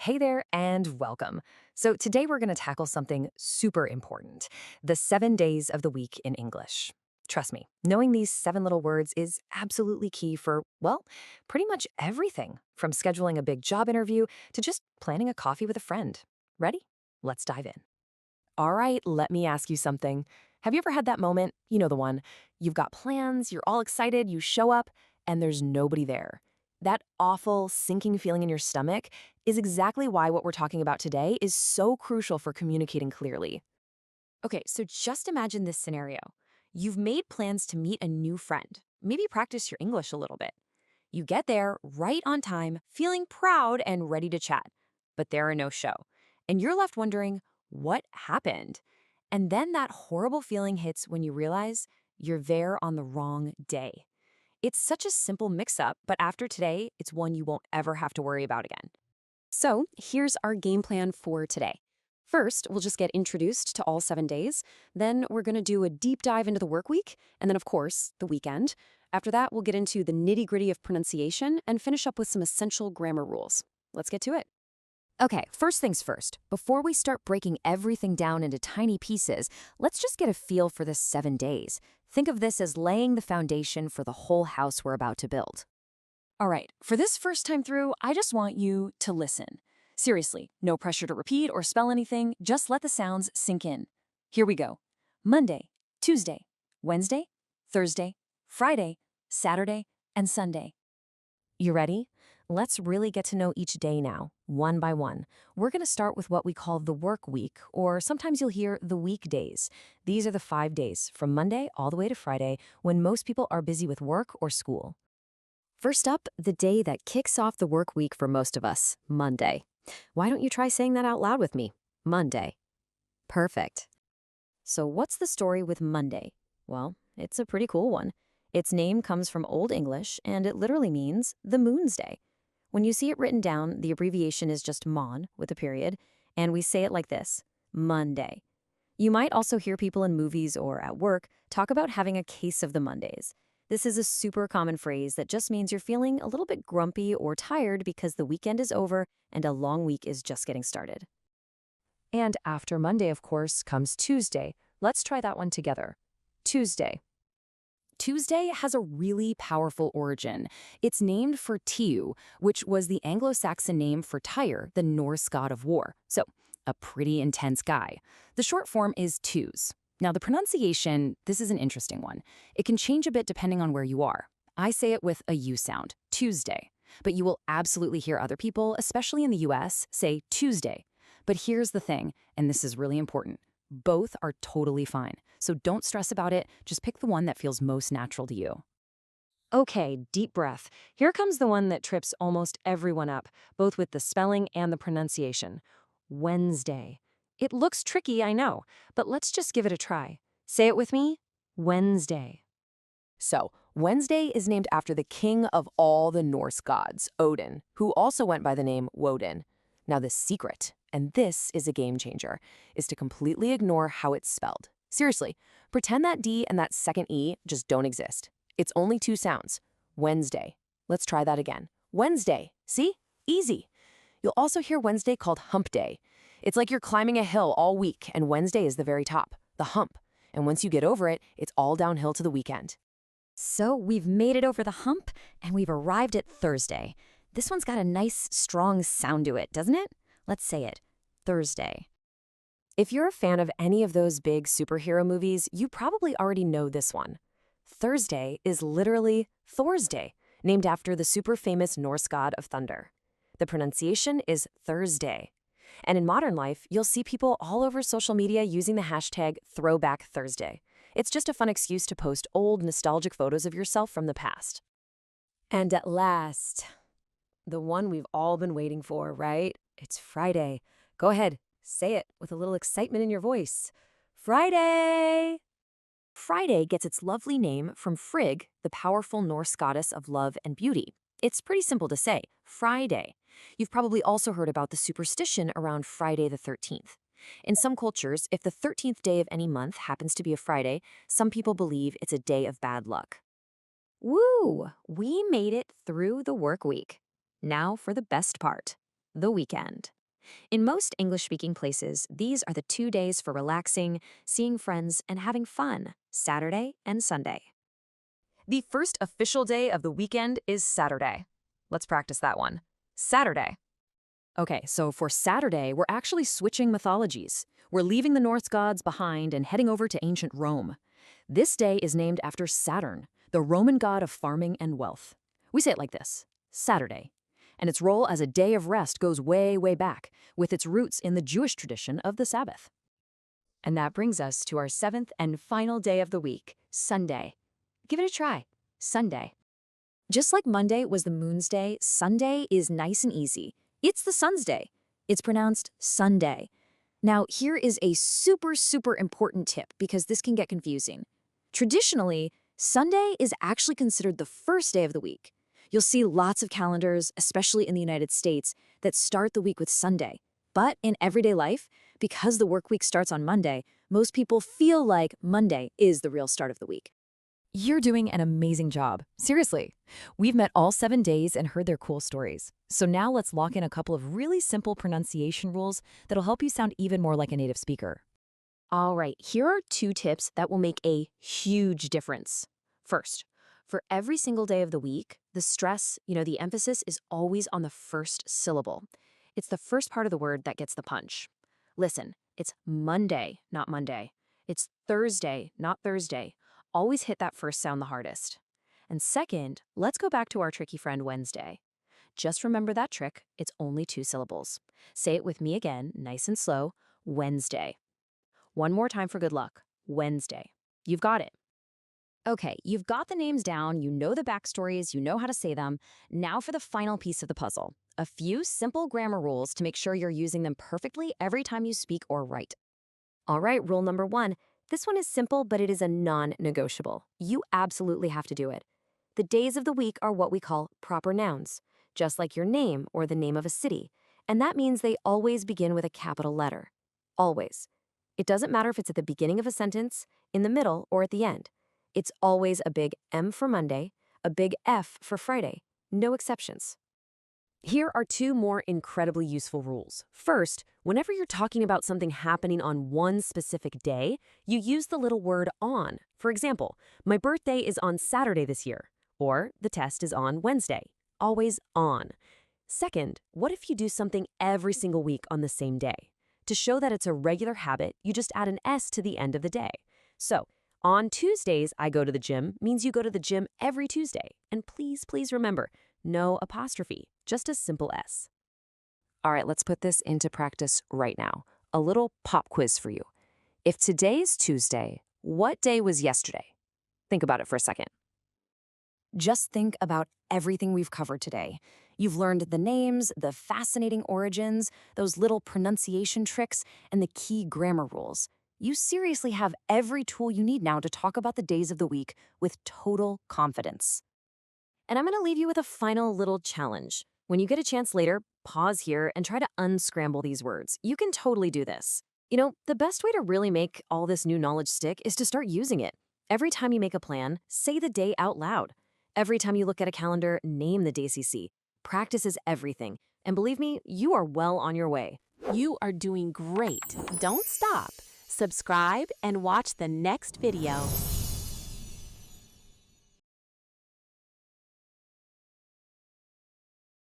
Hey there, and welcome. So, today we're going to tackle something super important: the 7 days of the week in English. Trust me, knowing these seven little words is absolutely key for, well, pretty much everything from scheduling a big job interview to just planning a coffee with a friend. Ready? Let's dive in. All right, let me ask you something. Have you ever had that moment? You know the one. You've got plans, you're all excited, you show up, and there's nobody there. That awful, sinking feeling in your stomach is exactly why what we're talking about today is so crucial for communicating clearly. Okay, so just imagine this scenario. You've made plans to meet a new friend, maybe practice your English a little bit. You get there right on time, feeling proud and ready to chat, but there are no show. And you're left wondering, what happened? And then that horrible feeling hits when you realize you're there on the wrong day. It's such a simple mix-up, but after today, it's one you won't ever have to worry about again. So here's our game plan for today. First, we'll just get introduced to all 7 days. Then we're going to do a deep dive into the work week, and then, of course, the weekend. After that, we'll get into the nitty-gritty of pronunciation and finish up with some essential grammar rules. Let's get to it. Okay, first things first. Before we start breaking everything down into tiny pieces, let's just get a feel for the 7 days. Think of this as laying the foundation for the whole house we're about to build. All right, for this first time through, I just want you to listen. Seriously, no pressure to repeat or spell anything, just let the sounds sink in. Here we go. Monday, Tuesday, Wednesday, Thursday, Friday, Saturday, and Sunday. You ready? Let's really get to know each day now, one by one. We're going to start with what we call the work week, or sometimes you'll hear the weekdays. These are the 5 days, from Monday all the way to Friday, when most people are busy with work or school. First up, the day that kicks off the work week for most of us, Monday. Why don't you try saying that out loud with me? Monday. Perfect. So what's the story with Monday? Well, it's a pretty cool one. Its name comes from Old English, and it literally means the moon's day. When you see it written down, the abbreviation is just mon with a period, and we say it like this: Monday. You might also hear people in movies or at work talk about having a case of the Mondays. This is a super common phrase that just means you're feeling a little bit grumpy or tired because the weekend is over and a long week is just getting started. And after Monday, of course, comes Tuesday. Let's try that one together. Tuesday. Tuesday has a really powerful origin. It's named for Tiu, which was the Anglo-Saxon name for Tyre, the Norse god of war. So, a pretty intense guy. The short form is Tews. Now, the pronunciation, this is an interesting one. It can change a bit depending on where you are. I say it with a U sound, Tuesday. But you will absolutely hear other people, especially in the US, say Tuesday. But here's the thing, and this is really important. Both are totally fine. So don't stress about it. Just pick the one that feels most natural to you. Okay, deep breath. Here comes the one that trips almost everyone up, both with the spelling and the pronunciation. Wednesday. It looks tricky, I know, but let's just give it a try. Say it with me. Wednesday. So, Wednesday is named after the king of all the Norse gods, Odin, who also went by the name Woden. Now, the secret, and this is a game changer, is to completely ignore how it's spelled. Seriously, pretend that D and that second E just don't exist. It's only two sounds. Wednesday. Let's try that again. Wednesday. See? Easy. You'll also hear Wednesday called hump day. It's like you're climbing a hill all week, and Wednesday is the very top, the hump. And once you get over it, it's all downhill to the weekend. So we've made it over the hump, and we've arrived at Thursday. This one's got a nice, strong sound to it, doesn't it? Let's say it. Thursday. If you're a fan of any of those big superhero movies, you probably already know this one. Thursday is literally Thor's Day, named after the super famous Norse god of thunder. The pronunciation is Thursday. And in modern life, you'll see people all over social media using the hashtag #ThrowbackThursday. It's just a fun excuse to post old, nostalgic photos of yourself from the past. And at last, the one we've all been waiting for, right? It's Friday. Go ahead, say it with a little excitement in your voice. Friday! Friday gets its lovely name from Frigg, the powerful Norse goddess of love and beauty. It's pretty simple to say, Friday. You've probably also heard about the superstition around Friday the 13th. In some cultures, if the 13th day of any month happens to be a Friday, some people believe it's a day of bad luck. Woo! We made it through the work week. Now for the best part. the weekend. In most English-speaking places, these are the 2 days for relaxing, seeing friends, and having fun, Saturday and Sunday. The first official day of the weekend is Saturday. Let's practice that one. Saturday. Okay, so for Saturday, we're actually switching mythologies. We're leaving the Norse gods behind and heading over to ancient Rome. This day is named after Saturn, the Roman god of farming and wealth. We say it like this, Saturday. And its role as a day of rest goes way, way back, with its roots in the Jewish tradition of the Sabbath. And that brings us to our seventh and final day of the week, Sunday. Give it a try, Sunday. Just like Monday was the moon's day, Sunday is nice and easy. It's the sun's day. It's pronounced Sunday. Now, here is a super, super important tip because this can get confusing. Traditionally, Sunday is actually considered the first day of the week. You'll see lots of calendars, especially in the United States, that start the week with Sunday. But in everyday life, because the work week starts on Monday, most people feel like Monday is the real start of the week. You're doing an amazing job. Seriously. We've met all 7 days and heard their cool stories. So now let's lock in a couple of really simple pronunciation rules that'll help you sound even more like a native speaker. All right, here are 2 tips that will make a huge difference. First, for every single day of the week, the stress, the emphasis is always on the first syllable. It's the first part of the word that gets the punch. Listen, it's Monday, not Monday. It's Thursday, not Thursday. Always hit that first sound the hardest. And second, let's go back to our tricky friend Wednesday. Just remember that trick, it's only 2 syllables. Say it with me again, nice and slow, Wednesday. One more time for good luck, Wednesday. You've got it. Okay, you've got the names down, you know the backstories, you know how to say them. Now for the final piece of the puzzle. A few simple grammar rules to make sure you're using them perfectly every time you speak or write. All right, rule number 1. This one is simple, but it is a non-negotiable. You absolutely have to do it. The days of the week are what we call proper nouns, just like your name or the name of a city. And that means they always begin with a capital letter. Always. It doesn't matter if it's at the beginning of a sentence, in the middle, or at the end. It's always a big M for Monday, a big F for Friday. No exceptions. Here are 2 more incredibly useful rules. First, whenever you're talking about something happening on one specific day, you use the little word on. For example, my birthday is on Saturday this year, or the test is on Wednesday. Always on. Second, what if you do something every single week on the same day? To show that it's a regular habit, you just add an S to the end of the day. So, on Tuesdays, I go to the gym means you go to the gym every Tuesday. And please, please remember, no apostrophe, just a simple S. All right, let's put this into practice right now. A little pop quiz for you. If today's Tuesday, what day was yesterday? Think about it for a second. Just think about everything we've covered today. You've learned the names, the fascinating origins, those little pronunciation tricks, and the key grammar rules. You seriously have every tool you need now to talk about the days of the week with total confidence. And I'm going to leave you with a final little challenge. When you get a chance later, pause here and try to unscramble these words. You can totally do this. The best way to really make all this new knowledge stick is to start using it. Every time you make a plan, say the day out loud. Every time you look at a calendar, name the days you see. Practice is everything. And believe me, you are well on your way. You are doing great. Don't stop. Subscribe and watch the next video.